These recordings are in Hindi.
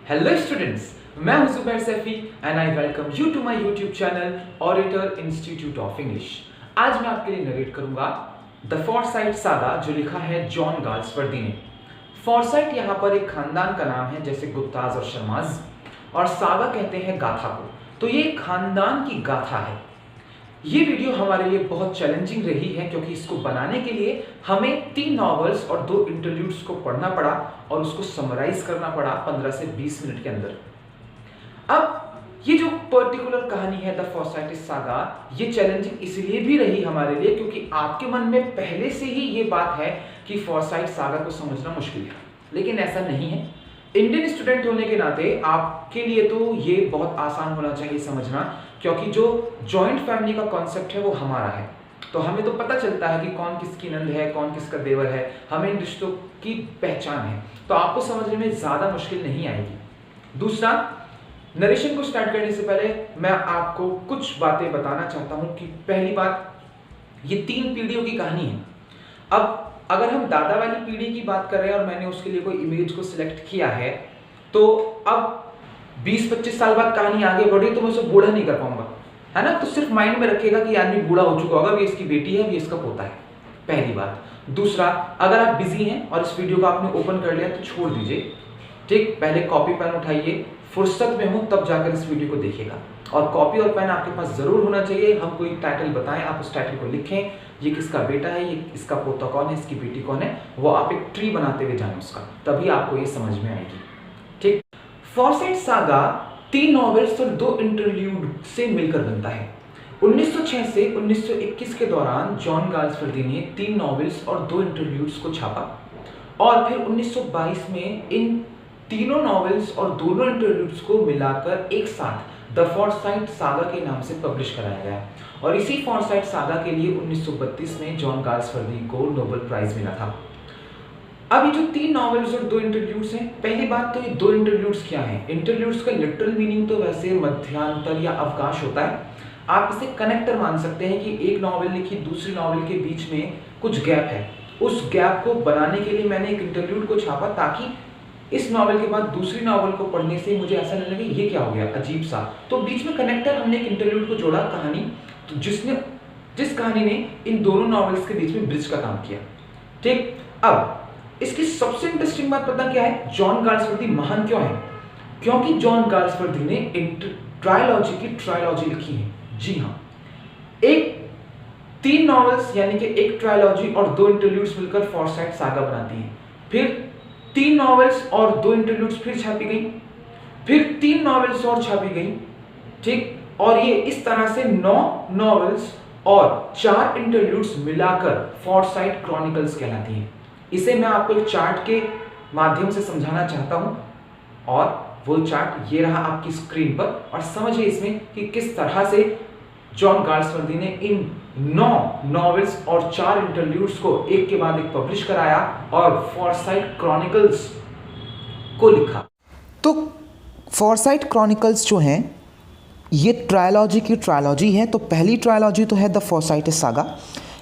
हेलो स्टूडेंट्स, मैं हूं Zubair Saifi and I welcome you to my YouTube channel auditor institute of English. आज मैं आपके लिए नरेट करूंगा द फॉरसाइट सागा जो लिखा है जॉन गाल्सवर्दी ने। फॉरसाइट यहाँ पर एक खानदान का नाम है, जैसे गुप्ताज और शर्माज, और सागा कहते हैं गाथा को। तो ये खानदान की गाथा है। ये वीडियो हमारे लिए बहुत चैलेंजिंग रही है क्योंकि इसको बनाने के लिए हमें 3 नॉवेल्स और 2 इंटरल्यूड्स को पढ़ना पड़ा और उसको समराइज करना पड़ा 15 से 20 मिनट के अंदर। अब ये जो पर्टिकुलर कहानी है द फॉरसाइट सागा, ये चैलेंजिंग इसलिए भी रही हमारे लिए क्योंकि आपके मन में पहले से ही ये बात है कि फॉरसाइट सागा को समझना मुश्किल है, लेकिन ऐसा नहीं है। इंडियन स्टूडेंट होने के नाते आपके लिए तो ये बहुत आसान होना चाहिए समझना, क्योंकि जो जॉइंट फैमिली का कॉन्सेप्ट है वो हमारा है। तो हमें तो पता चलता है कि कौन किसकी नंद है, कौन किसका देवर है, हमें इन रिश्तों की पहचान है, तो आपको समझने में ज़्यादा मुश्किल नहीं आएगी। दूसरा, नरेशन को स्टार्ट करने से पहले मैं आपको कुछ बातें बताना चाहता हूँ कि पहली बात, ये 3 पीढ़ियों की कहानी है। अब अगर हम दादा वाली पीढ़ी की बात कर रहे हैं और मैंने उसके लिए कोई इमेज को सिलेक्ट किया है, तो अब 20-25 साल बाद कहानी आगे बढ़ी तो मैं उसे बूढ़ा नहीं कर पाऊंगा, है ना। तो सिर्फ माइंड में रखिएगा कि आदमी बूढ़ा हो चुका होगा, ये इसकी बेटी है, ये इसका पोता है, पहली बात। दूसरा, अगर आप बिजी हैं और इस वीडियो को आपने ओपन कर लिया तो छोड़ दीजिए, ठीक। पहले कॉपी पेन उठाइए, फुर्सत में हो तब जाकर इस वीडियो को देखिएगा, और कॉपी और पेन आपके पास जरूर होना चाहिए। हम कोई टाइटल बताएं, आप उस टाइटल को लिखें, ये किसका बेटा है, ये इसका पोता कौन है, इसकी बेटी कौन है, वो आप एक ट्री बनाते हुए जाएं उसका, तभी आपको ये समझ में आएगी, ठीक। फॉरसाइट सागा 3 नॉवेल्स और 2 इंटरल्यूड से मिलकर बनता है। 1906 से 1921 के दौरान जॉन गाल्सवर्दी ने 3 नॉवेल्स और 2 इंटरल्यूड्स को छापा, और फिर 1922 में इन तीनों नॉवेल्स और दोनों इंटरल्यूड्स को मिलाकर एक साथ द फॉरसाइट सागा के नाम से पब्लिश कराया गया, और इसी फॉरसाइट सागा के लिए 1932 में जॉन गाल्सवर्दी को नोबेल प्राइज मिला था। अब ये जो 3 नॉवेल्स और 2 इंटरल्यूड्स हैं, पहली बात तो ये 2 इंटरल्यूड्स क्या हैं। इंटरल्यूड्स का लिटरल मीनिंग तो वैसे मध्यांतर या अवकाश होता है। आप इसे कनेक्टर मान सकते हैं कि एक नॉवेल लिखी, दूसरी नॉवेल के बीच में कुछ गैप है, उस गैप को बनाने के लिए मैंने एक इंटरल्यूड को छापा, ताकि इस नॉवेल के बाद दूसरी नॉवेल को पढ़ने से मुझे ऐसा नहीं लगे ये क्या हो गया अजीब सा। तो बीच में कनेक्टर हमने एक इंटरल्यूड को जोड़ा कहानी, तो जिस कहानी ने इन दोनों नॉवेल्स के बीच में ब्रिज का काम किया, ठीक। अब इसकी सबसे इंटरेस्टिंग बात पता क्या है, जॉन गाल्सवर्दी महान क्यों है? क्योंकि जॉन गाल्सवर्दी ने ट्रायलॉजी की ट्रायलॉजी लिखी है। जी हाँ, 3 नॉवेल्स यानी कि एक ट्रायलॉजी और 2 इंटरल्यूड्स मिलकर फॉरसाइट सागा बनाती हैं। फिर 3 नॉवेल्स और 2 इंटरल्यूड्स फिर छापी गई, फिर 3 नॉवेल्स और छापी गई, ठीक। और ये इस तरह से 9 नॉवेल्स और 4 इंटरल्यूड्स मिलाकर फॉरसाइट क्रॉनिकल्स कहलाती हैं। इसे मैं आपको एक चार्ट के माध्यम से समझाना चाहता हूं, और वो चार्ट ये रहा आपकी स्क्रीन पर, और समझिए इसमें कि किस तरह से जॉन गाल्सवर्दी ने इन 9 नॉवेल्स और 4 इंटरल्यूड्स को एक के बाद एक पब्लिश कराया और फॉरसाइट क्रॉनिकल्स को लिखा। तो फॉरसाइट क्रॉनिकल्स जो हैं ये ट्रायलॉजी की ट्रायलॉजी है। तो पहली ट्रायलॉजी तो है द फॉरसाइट सागा।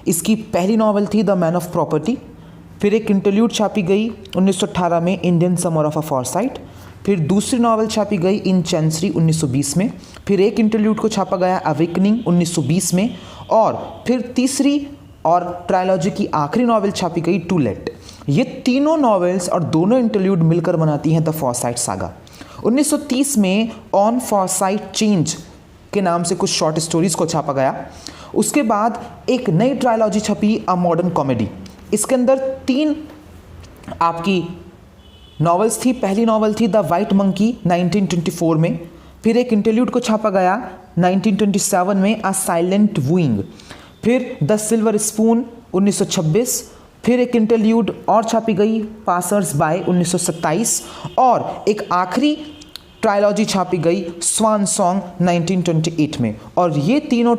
इसकी पहली नॉवेल थी द मैन ऑफ प्रॉपर्टी, फिर एक इंटरल्यूड छापी गई 1918 में, Indian summer of a Forsyte. फिर दूसरी नॉवेल छापी गई इन चैंसरी 1920 में, फिर एक इंटरल्यूड को छापा गया अवेकनिंग 1920 में, और फिर तीसरी और ट्रायलॉजी की आखिरी नॉवेल छापी गई टू लेट। ये तीनों नॉवेल्स और दोनों इंटरल्यूड मिलकर बनाती हैं द फॉरसाइट सागा। 1930 में ऑन फॉरसाइट चेंज के नाम से कुछ शॉर्ट स्टोरीज को छापा गया। उसके बाद एक नई ट्रायलॉजी छपी अ मॉडर्न कॉमेडी। इसके अंदर 3 आपकी नॉवेल्स थी। पहली नॉवेल थी द वाइट मंकी 1924 में, फिर एक इंटरल्यूड को छापा गया 1927 में अ साइलेंट वूइंग, फिर द सिल्वर स्पून 1926, फिर एक इंटरल्यूड और छापी गई पासर्स बाय 1927, और एक आखिरी ट्रायलॉजी छापी गई स्वान सॉन्ग 1928 में। और ये तीनों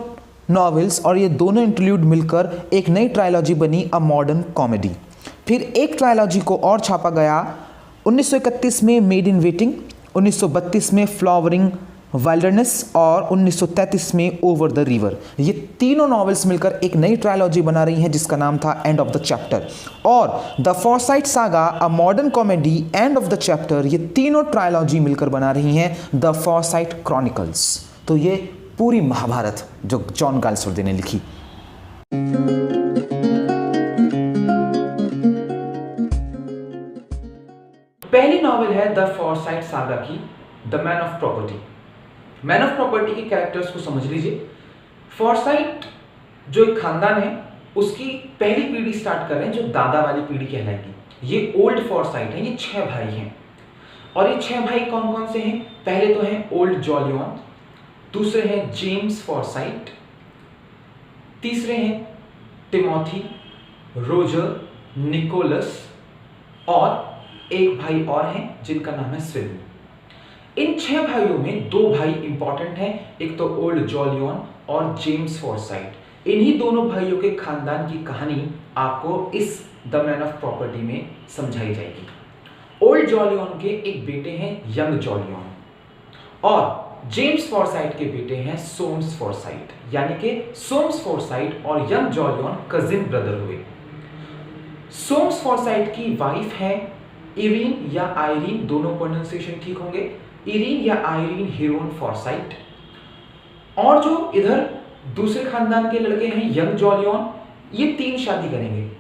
नॉवेल्स और ये दोनों इंटरल्यूड मिलकर एक नई ट्रायलॉजी बनी अ मॉडर्न कॉमेडी। फिर एक ट्रायलॉजी को और छापा गया 1931 में मेड इन वेटिंग, 1932 में फ्लावरिंग वाइल्डरनेस और 1933 में ओवर द रिवर। ये तीनों नॉवेल्स मिलकर एक नई ट्रायलॉजी बना रही हैं जिसका नाम था एंड ऑफ द चैप्टर। और the Forsyte saga, a modern comedy, end of the chapter, ये तीनों ट्रायलॉजी मिलकर बना रही हैं द फॉरसाइट क्रॉनिकल्स। तो ये पूरी महाभारत जो जॉन गाल्सवर्दी ने लिखी। पहली नॉवेल है द फॉरसाइट सागा की the man of property. Man of property के कैरेक्टर्स को समझ लीजिए। फॉरसाइट जो एक खानदान है उसकी पहली पीढ़ी स्टार्ट कर रहे हैं जो दादा वाली पीढ़ी कहलाएगी। ये ओल्ड फॉरसाइट है, ये 6 भाई हैं। और ये 6 भाई कौन कौन से हैं? पहले तो हैं ओल्ड जॉलियन, दूसरे हैं जेम्स फॉरसाइट, तीसरे हैं टिमोथी, रोजर, निकोलस और एक भाई और हैं जिनका नाम है स्विन। इन 6 भाइयों में 2 भाई इंपॉर्टेंट हैं, एक तो ओल्ड जॉलियन और जेम्स फॉरसाइट। इन्हीं दोनों भाइयों के खानदान की कहानी आपको इस द मैन ऑफ प्रॉपर्टी में समझाई जाएगी। ओल्ड जॉलियन के एक बेटे हैं यंग जॉलियन और जेम्स फॉरसाइट के बेटे हैं सोम्स फॉरसाइट, यानी कि सोम्स फॉरसाइट और यंग जॉलियन कजिन ब्रदर हुए। सोम्स फॉरसाइट की वाइफ है इरीन या आयरीन, दोनों प्रोनाउंसिएशन ठीक होंगे, इरीन या आयरीन हीरोन फॉरसाइट। और जो इधर दूसरे खानदान के लड़के हैं यंग जॉलियन, ये 3 शादी करेंगे।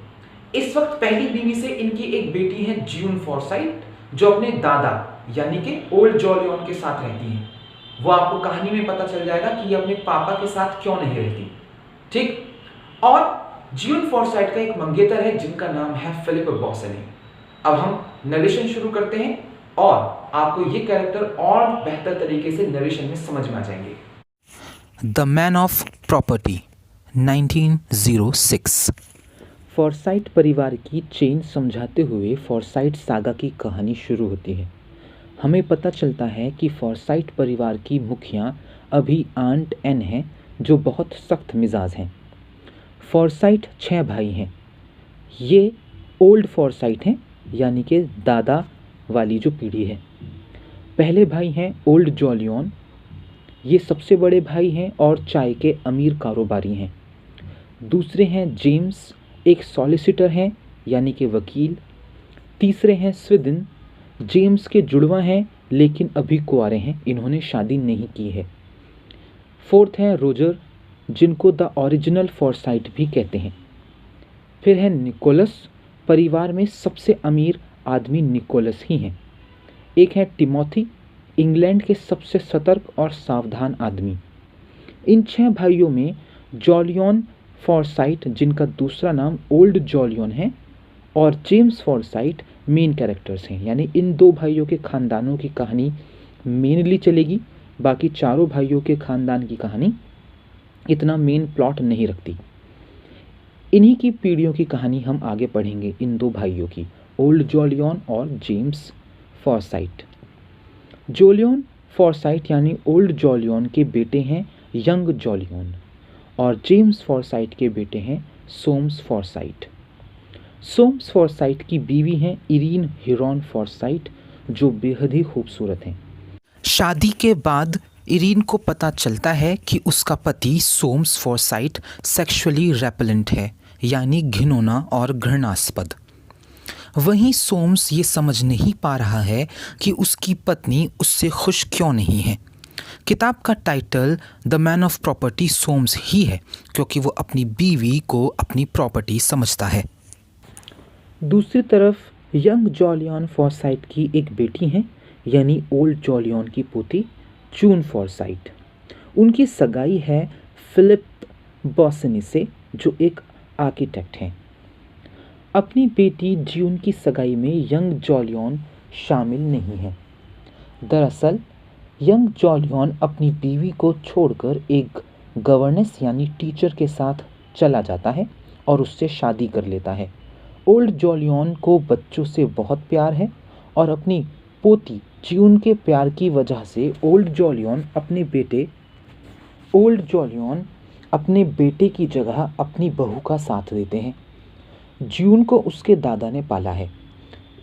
इस वक्त पहली बीवी से इनकी एक बेटी है ज्यून फॉरसाइट जो अपने दादा यानी कि ओल्ड जॉलियन के साथ रहती हैं। वो आपको कहानी में पता चल जाएगा कि ये अपने पापा के साथ क्यों नहीं रहती, ठीक। और ज्यून फॉरसाइट का एक मंगेतर है जिनका नाम है फिलिप बॉसनी। अब हम नरेशन शुरू करते हैं और आपको ये कैरेक्टर और बेहतर तरीके से नरेशन में समझ में आ जाएंगे। The man of property 1906। Forsyte परिवार की चेन समझाते हुए फॉरसाइट सागा की कहानी शुरू होती है। हमें पता चलता है कि फॉरसाइट परिवार की मुखिया अभी आंट एन है जो बहुत सख्त मिजाज हैं। फॉरसाइट 6 भाई हैं। ये ओल्ड फॉरसाइट हैं यानी कि दादा वाली जो पीढ़ी है। पहले भाई हैं ओल्ड जॉलियन, ये सबसे बड़े भाई हैं और चाय के अमीर कारोबारी हैं। दूसरे हैं जेम्स, एक सॉलिसिटर हैं यानी कि वकील। तीसरे हैं स्वीडन, जेम्स के जुड़वा हैं लेकिन अभी कुंवारे हैं, इन्होंने शादी नहीं की है। फोर्थ हैं रोजर जिनको द ओरिजिनल फॉरसाइट भी कहते हैं। फिर है निकोलस, परिवार में सबसे अमीर आदमी निकोलस ही हैं। एक है टिमोथी, इंग्लैंड के सबसे सतर्क और सावधान आदमी। इन 6 भाइयों में जॉलियन फॉरसाइट जिनका दूसरा नाम ओल्ड जॉलियन है और जेम्स फॉरसाइट मेन कैरेक्टर्स हैं, यानी इन 2 भाइयों के खानदानों की कहानी मेनली चलेगी, बाकी चारों भाइयों के खानदान की कहानी इतना मेन प्लॉट नहीं रखती। इन्हीं की पीढ़ियों की कहानी हम आगे पढ़ेंगे, इन 2 भाइयों की, ओल्ड जॉलियन और जेम्स फॉरसाइट। जॉलियन फॉरसाइट यानी ओल्ड जॉलियन के बेटे हैं यंग जॉलियन और जेम्स फॉरसाइट के बेटे हैं सोम्स फॉरसाइट। सोम्स फॉरसाइट की बीवी हैं इरीन हीरोन फॉरसाइट जो बेहद ही खूबसूरत हैं। शादी के बाद इरीन को पता चलता है कि उसका पति सोम्स फॉरसाइट सेक्सुअली रेपेलेंट है, यानी घिनौना और घृणास्पद। वहीं सोम्स ये समझ नहीं पा रहा है कि उसकी पत्नी उससे खुश क्यों नहीं है। किताब का title the man of property Soames ही है क्योंकि वो अपनी बीवी को अपनी प्रॉपर्टी समझता है। दूसरी तरफ यंग जॉलियन फॉरसाइट की एक बेटी हैं यानी ओल्ड जॉलियन की पोती जून फॉरसाइट। उनकी सगाई है फिलिप बॉसनी से जो एक आर्किटेक्ट हैं। अपनी बेटी जून की सगाई में यंग जॉलियन शामिल नहीं है। दरअसल यंग जॉलियन अपनी बीवी को छोड़कर एक गवर्नेस यानी टीचर के साथ चला जाता है और उससे शादी कर लेता है। ओल्ड जॉलियन को बच्चों से बहुत प्यार है और अपनी पोती जून के प्यार की वजह से ओल्ड जॉलियन अपने बेटे की जगह अपनी बहू का साथ देते हैं। जून को उसके दादा ने पाला है।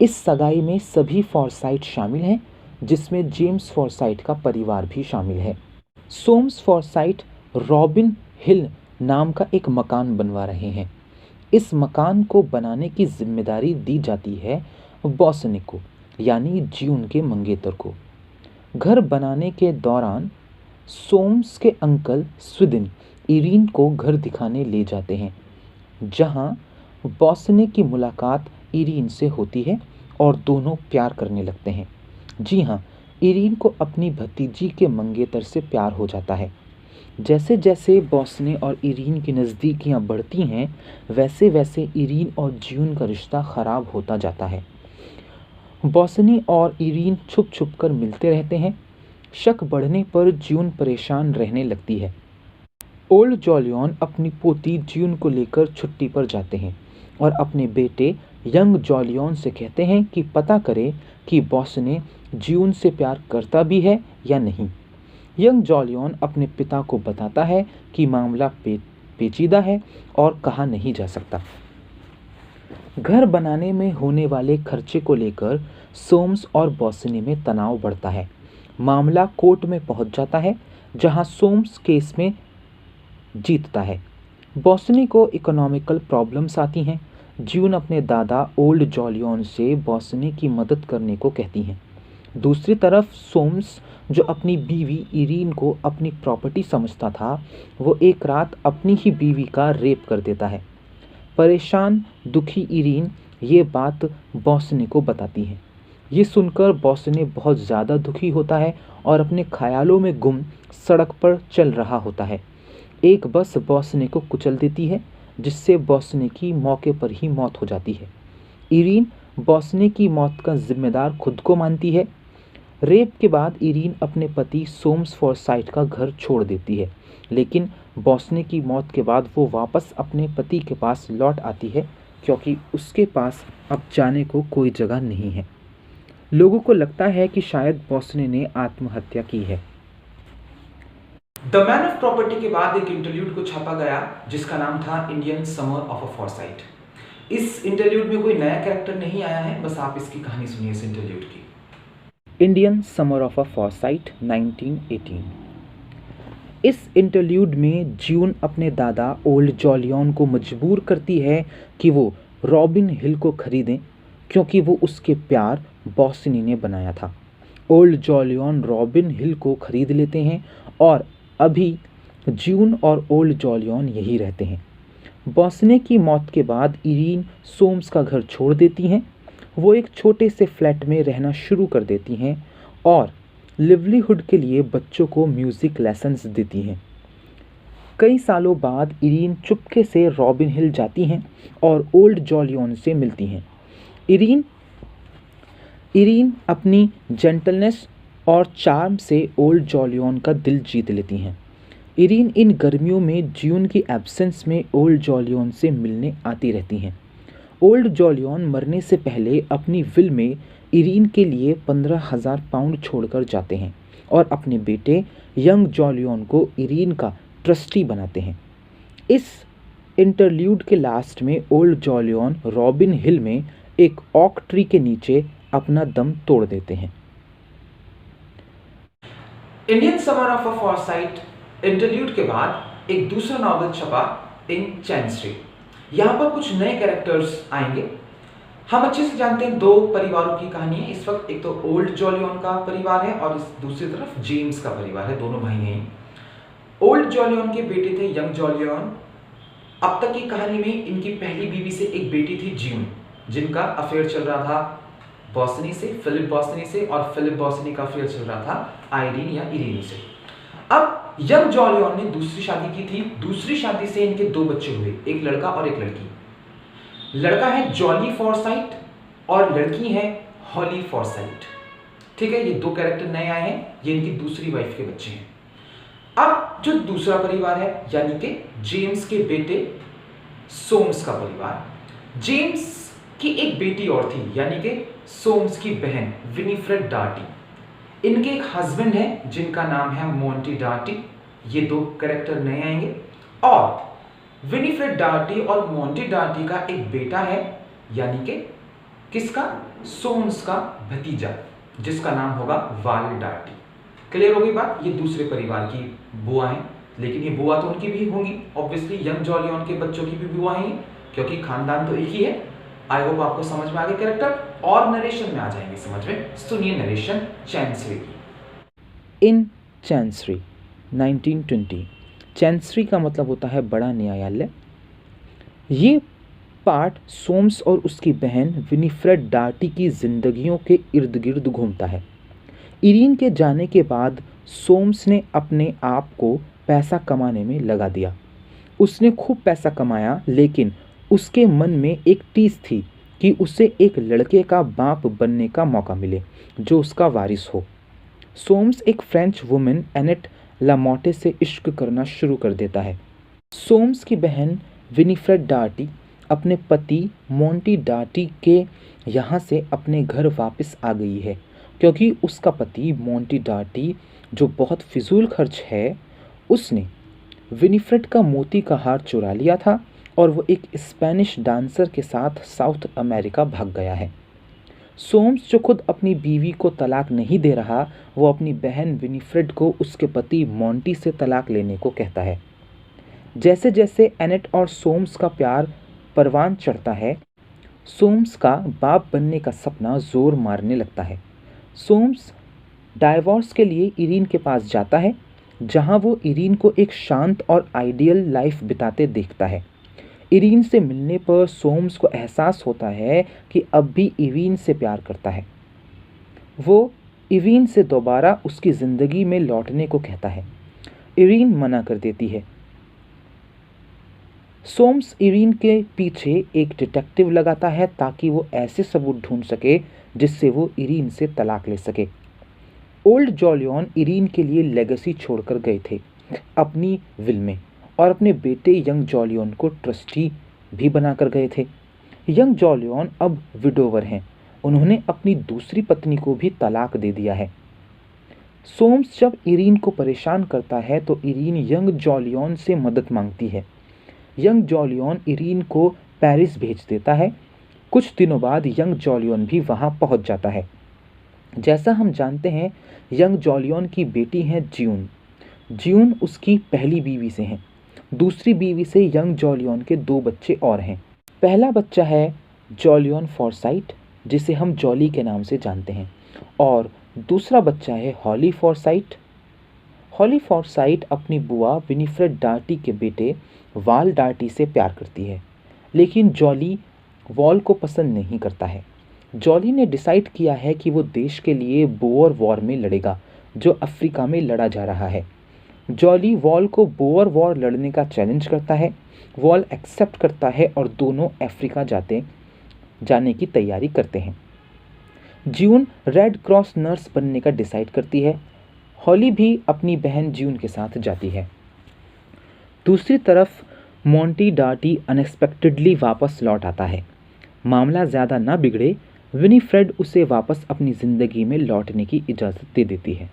इस सगाई में सभी फॉरसाइट शामिल हैं जिसमें जेम्स फॉरसाइट का परिवार भी शामिल है। सोम्स फॉरसाइट रॉबिन हिल नाम का एक मकान बनवा रहे हैं। इस मकान को बनाने की जिम्मेदारी दी जाती है बॉसनिक को, यानी ज्यून के मंगेतर को। घर बनाने के दौरान सोम्स के अंकल स्वीडन इरीन को घर दिखाने ले जाते हैं, जहां बॉसनिक की मुलाकात इरीन से होती है और दोनों प्यार करने लगते हैं। जी हाँ, इरीन को अपनी भतीजी के मंगेतर से प्यार हो जाता है। जैसे जैसे बॉसने और इरीन की नज़दीकियाँ बढ़ती हैं, वैसे वैसे इरीन और ज्यून का रिश्ता ख़राब होता जाता है। बॉसनी और इरीन छुप छुप कर मिलते रहते हैं। शक बढ़ने पर ज्यून परेशान रहने लगती है। ओल्ड जॉलियन अपनी पोती ज्यून को लेकर छुट्टी पर जाते हैं और अपने बेटे यंग जॉलियन से कहते हैं कि पता करे कि बॉसने ज्यून से प्यार करता भी है या नहीं। यंग जॉलियन अपने पिता को बताता है कि मामला पेचीदा है और कहा नहीं जा सकता। घर बनाने में होने वाले खर्चे को लेकर सोम्स और बॉसनी में तनाव बढ़ता है। मामला कोर्ट में पहुंच जाता है, जहां सोम्स केस में जीतता है। बॉसनी को इकोनॉमिकल प्रॉब्लम्स आती हैं। ज्यून अपने दादा ओल्ड जॉलियन से बॉसनी की मदद करने को कहती हैं। दूसरी तरफ सोम्स, जो अपनी बीवी इरीन को अपनी प्रॉपर्टी समझता था, वो एक रात अपनी ही बीवी का रेप कर देता है। परेशान दुखी इरीन ये बात बॉसने को बताती है। ये सुनकर बॉसने बहुत ज़्यादा दुखी होता है और अपने ख्यालों में गुम सड़क पर चल रहा होता है। एक बस बॉसने को कुचल देती है, जिससे बॉसने की मौके पर ही मौत हो जाती है। इरीन बॉसने की मौत का जिम्मेदार खुद को मानती है। रेप के बाद इरीन अपने पति सोम्स फॉरसाइट का घर छोड़ देती है, लेकिन बॉसने की मौत के बाद वो वापस अपने पति के पास लौट आती है, क्योंकि उसके पास अब जाने को कोई जगह नहीं है। लोगों को लगता है कि शायद बॉसने ने आत्महत्या की है। द मैन ऑफ प्रॉपर्टी के बाद एक इंटरल्यूड को छापा गया, जिसका नाम था Indian summer of a Forsyte. इस इंटरल्यूड में कोई नया कैरेक्टर नहीं आया है, बस आप इसकी कहानी सुनिए इस इंटरल्यूड की। Indian summer of a Forsyte 1918। इस इंटरल्यूड में ज्यून अपने दादा ओल्ड जॉलियन को मजबूर करती है कि वो रॉबिन हिल को खरीदें, क्योंकि वो उसके प्यार बॉसनी ने बनाया था। ओल्ड जॉलियन रॉबिन हिल को खरीद लेते हैं और अभी ज्यून और ओल्ड जॉलियन यही रहते हैं। बॉसने की मौत के बाद इरीन सोम्स का घर छोड़ देती हैं। वो एक छोटे से फ्लैट में रहना शुरू कर देती हैं और लिवलीहुड के लिए बच्चों को म्यूज़िक लेसन्स देती हैं। कई सालों बाद इरीन चुपके से रॉबिन हिल जाती हैं और ओल्ड जॉलियन से मिलती हैं। इरीन अपनी जेंटलनेस और चार्म से ओल्ड जॉलियन का दिल जीत लेती हैं। इरीन इन गर्मियों में ज्यून की एब्सेंस में ओल्ड जॉलियन से मिलने आती रहती हैं। ओल्ड जॉलियन मरने से पहले अपनी विल में इरीन के लिए 15,000 पाउंड छोड़कर जाते हैं और अपने बेटे यंग जॉलियन को इरीन का ट्रस्टी बनाते हैं। इस इंटरल्यूड के लास्ट में ओल्ड जॉलियन रॉबिन हिल में एक ऑक ट्री के नीचे अपना दम तोड़ देते हैं। Indian summer of a Forsyte interlude के बाद एक दूसरा नॉवल छपा, इन चैंसरी। यहाँ पर कुछ नए कैरेक्टर्स आएंगे। हम अच्छे से जानते हैं दो परिवारों की कहानी है इस वक्त। एक तो ओल्ड जॉलियन का परिवार है और इस दूसरी तरफ जेम्स का परिवार है, दोनों भाई हैं। ओल्ड जॉलियन के बेटे थे यंग जॉलियन। अब तक की कहानी में इनकी पहली बीवी से एक बेटी थी ज्यून, जिनका अफेयर चल रहा था बॉसनी से, फिलिप बॉसनी से, और फिलिप बॉसनी का अफेयर चल रहा था आयरीन या इरीन से। अब यंग जॉलियन ने दूसरी शादी की थी। दूसरी शादी से इनके दो बच्चे हुए, एक लड़का और एक लड़की। लड़का है जॉली फॉरसाइट और लड़की है हॉली फॉरसाइट। ठीक है, ये दो कैरेक्टर नए आए हैं, ये इनकी दूसरी वाइफ के बच्चे हैं। अब जो दूसरा परिवार है, यानी कि जेम्स के बेटे सोम्स का परिवार। जेम्स की एक बेटी और थी, यानी कि सोम्स की बहन विनीफ्रेड डार्टी। इनके एक हस्बैंड है जिनका नाम है मोंटी डार्टी। ये दो कैरेक्टर नए आएंगे। और विनीफ्रेड डार्टी और मोंटी डार्टी का एक बेटा है, यानी कि किसका, सोम्स का भतीजा। जिसका नाम होगा वाल डार्टी। क्लियर हो गई बात? ये दूसरे परिवार की बुआ हैं, लेकिन ये बुआ तो उनकी भी होंगी ऑब्वियसली, यंग जॉलियन के बच्चों की भी बुआ हैं, क्योंकि खानदान तो एक ही है। आई होप आपको समझ में आ गए कैरेक्टर। और नरेशन में आ जाएंगे समझ में। सुनिए नरेशन चैंसरी की। इन चैंसरी 1920। चैंसरी का मतलब होता है बड़ा न्यायालय। ये पार्ट सोम्स और उसकी बहन विनिफ्रेड डार्टी की जिंदगियों के इर्द गिर्द घूमता है। इरीन के जाने के बाद सोम्स ने अपने आप को पैसा कमाने में लगा दिया। उसने खूब पैसा कमाया, लेकिन उसके मन में एक टीस थी कि उसे एक लड़के का बाप बनने का मौका मिले जो उसका वारिस हो। सोम्स एक फ्रेंच वुमेन एनेट लामोटे से इश्क करना शुरू कर देता है। सोम्स की बहन विनिफ्रेड डार्टी अपने पति मोंटी डार्टी के यहाँ से अपने घर वापस आ गई है, क्योंकि उसका पति मोंटी डार्टी, जो बहुत फिजूल खर्च है, उसने विनिफ्रेड का मोती का हार चुरा लिया था और वो एक स्पेनिश डांसर के साथ साउथ अमेरिका भाग गया है। सोम्स, जो खुद अपनी बीवी को तलाक नहीं दे रहा, वो अपनी बहन विनिफ्रेड को उसके पति मोंटी से तलाक लेने को कहता है। जैसे जैसे एनेट और सोम्स का प्यार परवान चढ़ता है, सोम्स का बाप बनने का सपना जोर मारने लगता है। सोम्स डाइवोर्स के लिए इरीन के पास जाता है, जहां वो इरीन को एक शांत और आइडियल लाइफ बिताते देखता है। इरीन से मिलने पर सोम्स को एहसास होता है कि अब भी इरीन से प्यार करता है। वो इरीन से दोबारा उसकी ज़िंदगी में लौटने को कहता है। इरीन मना कर देती है। सोम्स इरीन के पीछे एक डिटेक्टिव लगाता है ताकि वो ऐसे सबूत ढूंढ सके जिससे वो इरीन से तलाक ले सके। ओल्ड जॉलियन इरीन के लिए लेगेसी छोड़कर गए थे अपनी विल में, और अपने बेटे यंग जॉलियन को ट्रस्टी भी बनाकर गए थे। यंग जॉलियन अब विडोवर हैं। उन्होंने अपनी दूसरी पत्नी को भी तलाक दे दिया है। सोम्स जब इरीन को परेशान करता है तो इरीन यंग जॉलियन से मदद मांगती है। यंग जॉलियन इरीन को पेरिस भेज देता है। कुछ दिनों बाद यंग जॉलियन भी वहां पहुंच जाता है। जैसा हम जानते हैं, यंग जॉलियन की बेटी है ज्यून। ज्यून उसकी पहली बीवी से हैं। दूसरी बीवी से यंग जॉलियन के 2 बच्चे और हैं। पहला बच्चा है जॉलियन फॉरसाइट, जिसे हम जॉली के नाम से जानते हैं, और दूसरा बच्चा है हॉली फॉरसाइट। हॉली फॉरसाइट अपनी बुआ विनिफ्रेड डार्टी के बेटे वाल डार्टी से प्यार करती है, लेकिन जॉली वॉल को पसंद नहीं करता है। जॉली ने डिसाइड किया है कि वो देश के लिए बोअर वॉर में लड़ेगा, जो अफ्रीका में लड़ा जा रहा है। जॉली वॉल को बोअर वॉर लड़ने का चैलेंज करता है। वॉल एक्सेप्ट करता है और दोनों अफ्रीका जाने की तैयारी करते हैं। ज्यून रेड क्रॉस नर्स बनने का डिसाइड करती है। हॉली भी अपनी बहन ज्यून के साथ जाती है। दूसरी तरफ मोंटी डार्टी अनएक्सपेक्टेडली वापस लौट आता है। मामला ज़्यादा ना बिगड़े, विनिफ्रेड उसे वापस अपनी ज़िंदगी में लौटने की इजाज़त दे देती है।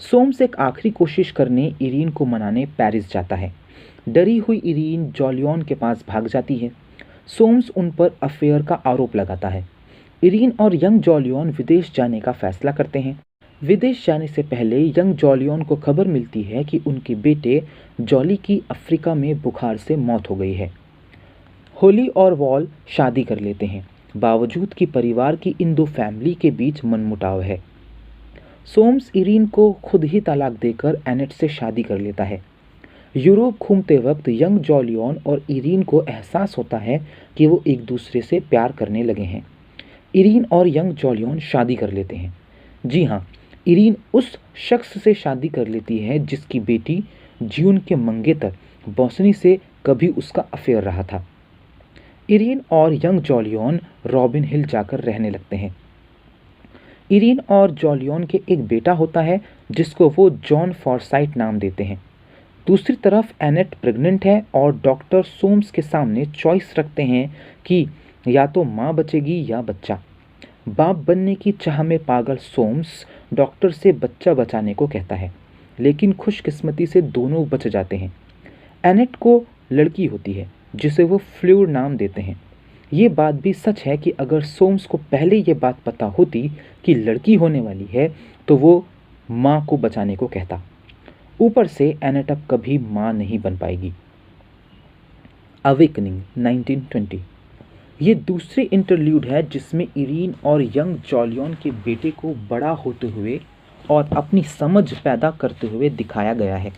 सोम्स एक आखिरी कोशिश करने इरीन को मनाने पेरिस जाता है। डरी हुई इरीन जॉलियन के पास भाग जाती है। सोम्स उन पर अफेयर का आरोप लगाता है। इरीन और यंग जॉलियन विदेश जाने का फैसला करते हैं। विदेश जाने से पहले यंग जॉलियन को खबर मिलती है कि उनके बेटे जॉली की अफ्रीका में बुखार से मौत हो गई है। होली और वॉल शादी कर लेते हैं, बावजूद कि परिवार की इन 2 फैमिली के बीच मनमुटाव है। सोम्स इरीन को खुद ही तलाक देकर एनेट से शादी कर लेता है। यूरोप घूमते वक्त यंग जॉलियन और इरीन को एहसास होता है कि वो एक दूसरे से प्यार करने लगे हैं। इरीन और यंग जॉलियन शादी कर लेते हैं। जी हाँ, इरीन उस शख्स से शादी कर लेती है जिसकी बेटी ज्यून के मंगेतर बोस्नी से कभी उसका अफेयर रहा था। इरीन और यंग जॉलियन रॉबिन हिल जाकर रहने लगते हैं। इरीन और जॉलियन के एक बेटा होता है जिसको वो जॉन फॉरसाइट नाम देते हैं। दूसरी तरफ एनेट प्रेग्नेंट है और डॉक्टर सोम्स के सामने चॉइस रखते हैं कि या तो माँ बचेगी या बच्चा। बाप बनने की चाह में पागल सोम्स डॉक्टर से बच्चा बचाने को कहता है, लेकिन खुशकिस्मती से दोनों बच जाते हैं। एनेट को लड़की होती है जिसे वो फ्लूर नाम देते हैं। ये बात भी सच है कि अगर सोम्स को पहले ये बात पता होती कि लड़की होने वाली है तो वो माँ को बचाने को कहता। ऊपर से एनेट अब कभी माँ नहीं बन पाएगी। अवेकनिंग 1920 ये दूसरी इंटरल्यूड है जिसमें इरीन और यंग जॉलियन के बेटे को बड़ा होते हुए और अपनी समझ पैदा करते हुए दिखाया गया है।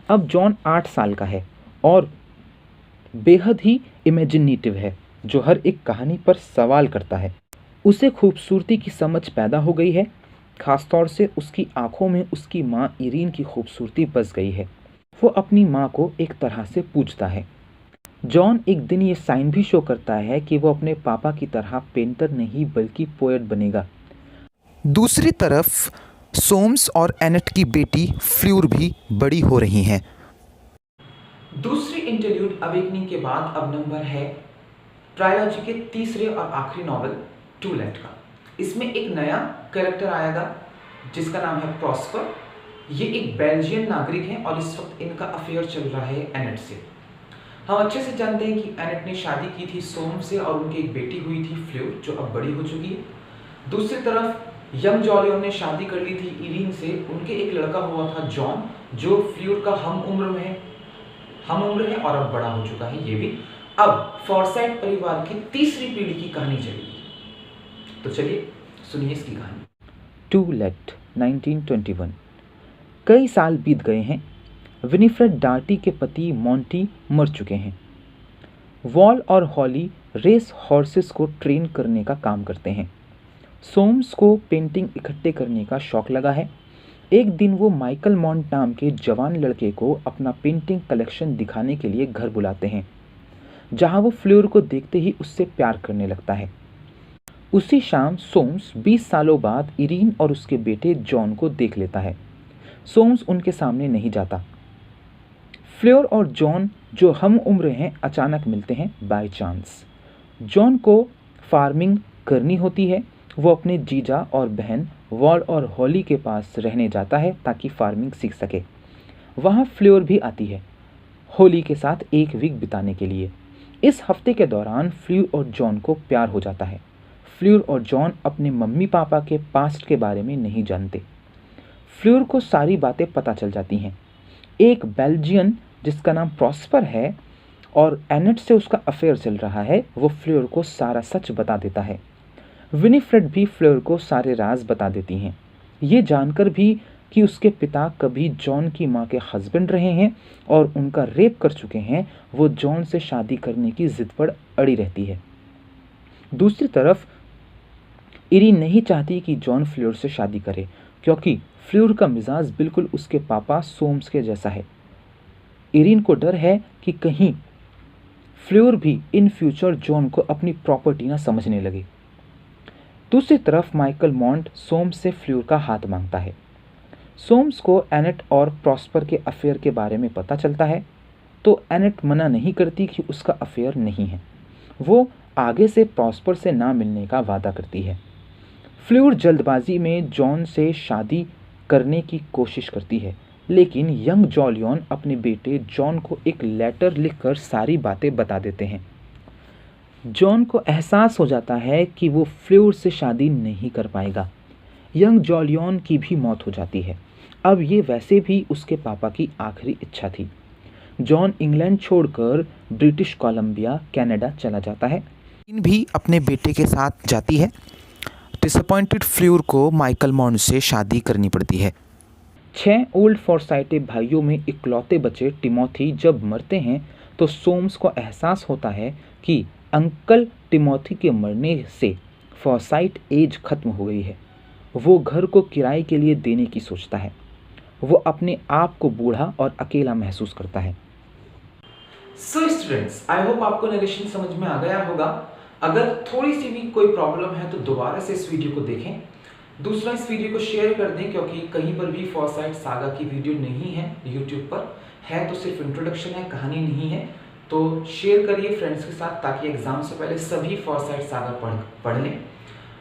अब जॉन 8 साल का है और बेहद ही इमेजिनेटिव है, जो हर एक कहानी पर सवाल करता है। उसे खूबसूरती की समझ पैदा हो गई है, खासतौर से उसकी आंखों में उसकी माँ इरीन की खूबसूरती बस गई है। वो अपनी माँ को एक तरह से पूछता है। जॉन एक दिन ये साइन भी शो करता है कि वो अपने पापा की तरह पेंटर नहीं बल्कि पोएट बनेगा। दूसरी तरफ सोम्स और एनेट की बेटी फ्ल्यूर भी बड़ी हो रही हैं। दूसरी इंटरल्यूड अवेकनिंग के बाद अब नंबर है ट्रायलॉजी के तीसरे और आखिरी नॉवल टू लेट का। इसमें एक नया कैरेक्टर आएगा जिसका नाम है प्रॉस्पर। ये एक बेल्जियन नागरिक है और इस वक्त इनका अफेयर चल रहा है एनेट से। हम अच्छे से जानते हैं कि एनेट ने शादी की थी सोम से और उनकी एक बेटी हुई थी फ्ल्यूर, जो अब बड़ी हो चुकी है। दूसरी तरफ यंग जॉलियन ने शादी कर ली थी इरीन से। उनके एक लड़का हुआ था जॉन, जो फ्ल्यूर का हम उम्र है और अब बड़ा हो चुका है ये भी। अब फॉरसाइट परिवार की तीसरी पीढ़ी की कहानी चलेगी, तो चलिए सुनिए इसकी कहानी। टू लेट 1921 कई साल बीत गए हैं। विनिफ्रेड डार्टी के पति मॉन्टी मर चुके हैं। वॉल और हॉली रेस हॉर्सेस को ट्रेन करने का काम करते हैं। सोम्स को पेंटिंग इकट्ठे करने का शौक लगा है। एक दिन वो माइकल मॉन्ट नाम के जवान लड़के को अपना पेंटिंग कलेक्शन दिखाने के लिए घर बुलाते हैं, जहां वो फ्ल्यूर को देखते ही उससे प्यार करने लगता है। उसी शाम सोम्स 20 सालों बाद इरीन और उसके बेटे जॉन को देख लेता है। सोम्स उनके सामने नहीं जाता। फ्ल्यूर और जॉन, जो हम उम्र हैं, अचानक मिलते हैं बाय चांस। जॉन को फार्मिंग करनी होती है। वो अपने जीजा और बहन वॉल और हॉली के पास रहने जाता है ताकि फार्मिंग सीख सके। वहाँ फ्ल्यूर भी आती है होली के साथ एक वीक बिताने के लिए। इस हफ्ते के दौरान फ्ल्यूर और जॉन को प्यार हो जाता है। फ्ल्यूर और जॉन अपने मम्मी पापा के पास्ट के बारे में नहीं जानते। फ्ल्यूर को सारी बातें पता चल जाती हैं। एक बेल्जियन जिसका नाम प्रॉस्पर है और एनेट से उसका अफेयर चल रहा है, वो फ्ल्यूर को सारा सच बता देता है। विनिफ्रेड भी फ्ल्यूर को सारे राज बता देती हैं, ये जानकर भी कि उसके पिता कभी जॉन की माँ के हस्बैंड रहे हैं और उनका रेप कर चुके हैं। वो जॉन से शादी करने की जिद पर अड़ी रहती है। दूसरी तरफ इरीन नहीं चाहती कि जॉन फ्ल्यूर से शादी करे, क्योंकि फ्ल्यूर का मिजाज बिल्कुल उसके पापा सोम्स के जैसा है। इरीन को डर है कि कहीं फ्ल्यूर भी इन फ्यूचर जॉन को अपनी प्रॉपर्टी ना समझने लगे। दूसरी तरफ माइकल मॉन्ट सोम्स से फ्ल्यूर का हाथ मांगता है। सोम्स को एनेट और प्रॉस्पर के अफेयर के बारे में पता चलता है, तो एनेट मना नहीं करती कि उसका अफेयर नहीं है। वो आगे से प्रॉस्पर से ना मिलने का वादा करती है। फ्ल्यूर जल्दबाजी में जॉन से शादी करने की कोशिश करती है, लेकिन यंग जॉलियन अपने बेटे जॉन को एक लेटर लिखकर सारी बातें बता देते हैं। जॉन को एहसास हो जाता है कि वो फ्ल्यूर से शादी नहीं कर पाएगा। यंग जॉलियन की भी मौत हो जाती है। अब ये वैसे भी उसके पापा की आखिरी इच्छा थी। जॉन इंग्लैंड छोड़कर ब्रिटिश कोलंबिया कनाडा चला जाता है। इन भी अपने बेटे के साथ जाती है। डिसअपॉइंटेड फ्ल्यूर को माइकल मॉन्ट से शादी करनी पड़ती है। 6 ओल्ड फॉरसाइटे भाइयों में इकलौते बच्चे टिमोथी जब मरते हैं तो सोम्स को एहसास होता है कि अंकल टिमोथी के मरने से फॉरसाइट एज खत्म हो गई है। वो घर को किराए के लिए देने की सोचता है। वो अपने आप को बूढ़ा और अकेला महसूस करता है। सो स्टूडेंट्स, आई होप आपको नरेशन समझ में आ गया होगा। अगर थोड़ी सी भी कोई प्रॉब्लम है तो दोबारा से इस वीडियो को देखें। दूसरा, इस वीडियो को शेयर कर दें, क्योंकि कहीं पर भी फॉरसाइट सागा की वीडियो नहीं है यूट्यूब पर। है तो सिर्फ इंट्रोडक्शन है, कहानी नहीं है। तो शेयर करिए फ्रेंड्स के साथ, ताकि एग्जाम से पहले सभी फॉरसाइट सागा पढ़ लें।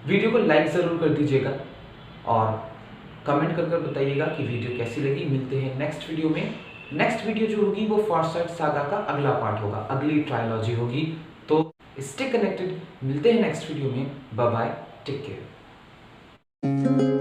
वीडियो को लाइक ज़रूर कर दीजिएगा और कमेंट कर बताइएगा कि वीडियो कैसी लगी। मिलते हैं नेक्स्ट वीडियो में। नेक्स्ट वीडियो जो होगी वो फॉरसाइट सागा का अगला पार्ट होगा, अगली ट्रायलॉजी होगी। तो स्टे कनेक्टेड, मिलते हैं नेक्स्ट वीडियो में। Bye bye, take care.